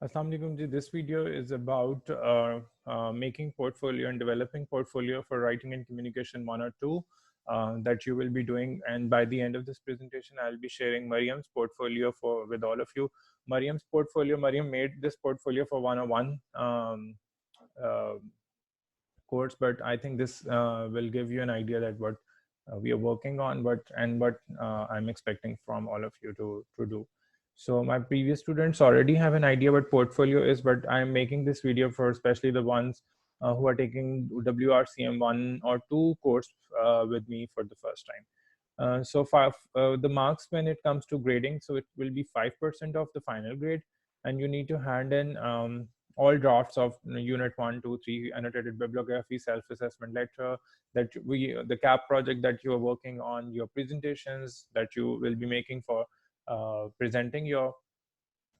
Assalamu alaikum ji. This video is about making portfolio and developing portfolio for writing and communication 1 or 2 that you will be doing. And by the end of this presentation, I'll be sharing Mariam's portfolio with all of you. Mariam's portfolio, Mariam made this portfolio for 101 uh, course, but I think this will give you an idea that what we are working on, what I'm expecting from all of you to do. So my previous students already have an idea what portfolio is, but I'm making this video for especially the ones who are taking WRCM 1 or 2 course with me for the first time. The marks when it comes to grading, so it will be 5% of the final grade, and you need to hand in all drafts of unit 1, 2, 3, annotated bibliography, self-assessment letter, the CAP project that you are working on, your presentations that you will be making for presenting your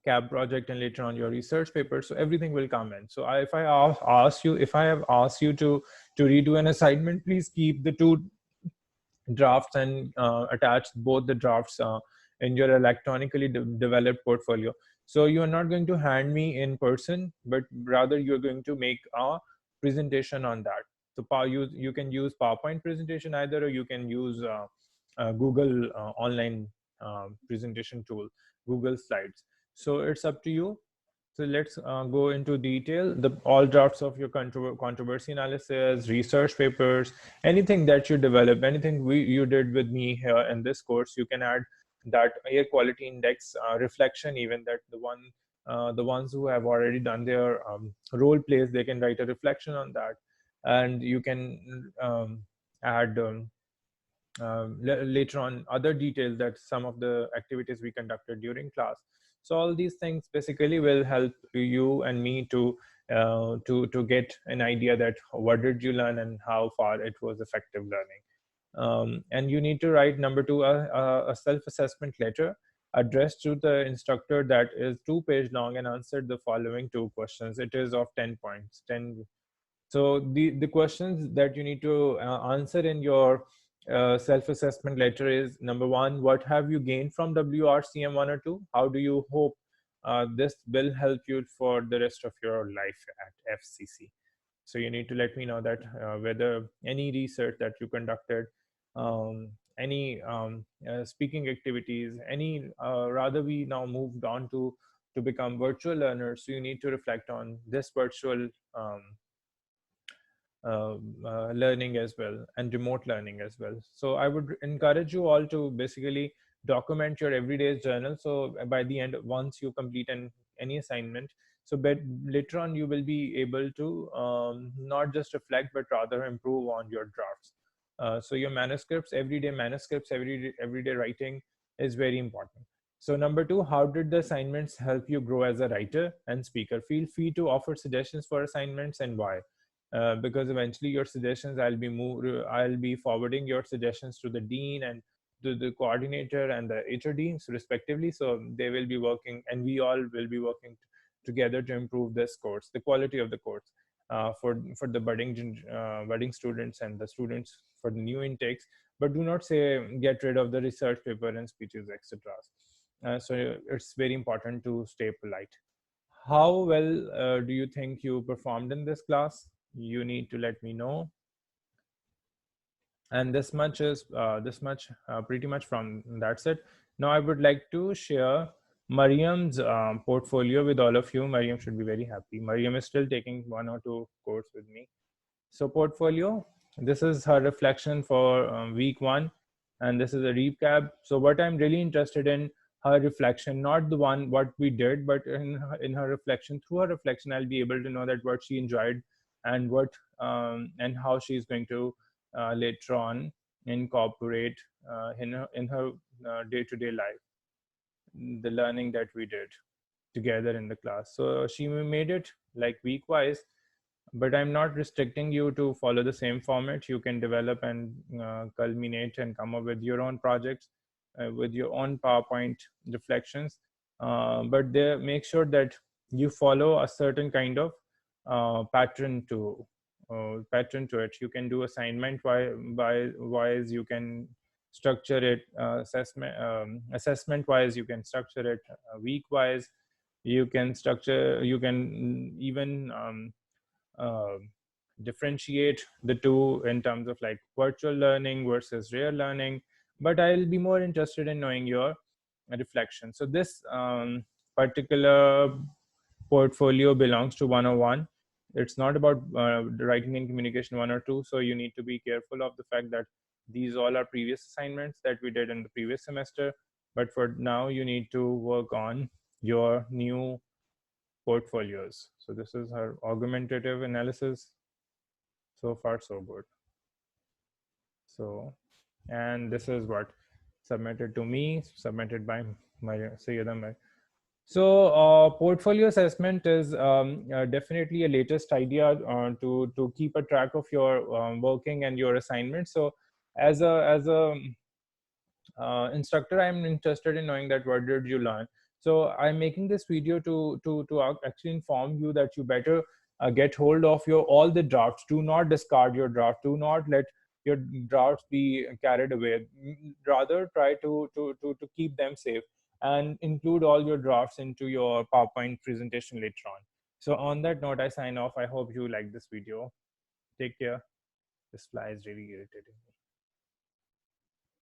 CAP project, and later on your research paper. So everything will come in. So if I have asked you to redo an assignment, please keep the 2 drafts and attach both the drafts in your electronically developed portfolio. So you are not going to hand me in person, but rather you're going to make a presentation on that. So you can use PowerPoint presentation either, or you can use Google online presentation tool, Google Slides. So it's up to you. So let's go into detail. All drafts of your controversy analysis, research papers, anything that you develop, anything you did with me here in this course, you can add that air quality index reflection. Even that the ones who have already done their role plays, they can write a reflection on that, and you can add. Later on other details that some of the activities we conducted during class. So all these things basically will help you and me to get an idea that what did you learn and how far it was effective learning. And you need to write number 2 a self-assessment letter addressed to the instructor that is 2 page long and answered the following 2 questions. It is of 10 points, 10. So the questions that you need to answer in your self-assessment letter is: number 1, what have you gained from WRCM 1 or 2? How do you hope this will help you for the rest of your life at FCC? So you need to let me know that whether any research that you conducted, any speaking activities, any rather we now moved on to become virtual learners. So you need to reflect on this virtual learning as well, and remote learning as well. So I would encourage you all to basically document your everyday journal. So by the end, once you complete any assignment, so but later on you will be able to not just reflect but rather improve on your drafts. So your manuscripts, everyday manuscripts, everyday writing is very important. So number 2, how did the assignments help you grow as a writer and speaker? Feel free to offer suggestions for assignments and why. Because eventually your suggestions, I'll be forwarding your suggestions to the dean and to the coordinator and the HOD, so respectively. So they will be working, and we all will be working together to improve this course, the quality of the course, for the budding students and the students for the new intakes. But do not say get rid of the research paper and speeches, etc. So it's very important to stay polite. How well do you think you performed in this class? You need to let me know. And this much is pretty much from that's it. Now I would like to share Mariam's portfolio with all of you. Mariam should be very happy. Mariam is still taking 1 or 2 course with me. So portfolio, this is her reflection for week 1, and this is a recap. So what I'm really interested in her reflection, not the one what we did, but in her reflection. Through her reflection, I'll be able to know that what she enjoyed and what and how she's going to later on incorporate in her day-to-day life the learning that we did together in the class. So she made it like week wise, but I'm not restricting you to follow the same format. You can develop and culminate and come up with your own projects with your own PowerPoint reflections. But there, make sure that you follow a certain kind of pattern to it. You can do assignment wise. You can structure it assessment wise. You can structure it week wise. You can structure, you can even uh, differentiate the two in terms of like virtual learning versus real learning. But I'll be more interested in knowing your reflection. So this particular portfolio belongs to 101. It's not about writing and communication 1 or 2. So you need to be careful of the fact that these all are previous assignments that we did in the previous semester. But for now, you need to work on your new portfolios. So this is her augmentative analysis. So far, so good. So, and this is what submitted to me, submitted by my Sayyida. So, portfolio assessment is definitely a latest idea to keep a track of your working and your assignments. So, as a instructor, I'm interested in knowing that what did you learn. So I'm making this video to actually inform you that you better get hold of your all the drafts. Do not discard your draft. Do not let your drafts be carried away. Rather try to keep them safe and include all your drafts into your PowerPoint presentation later on. So on that note, I sign off. I hope you like this video. Take care. This fly is really irritating me.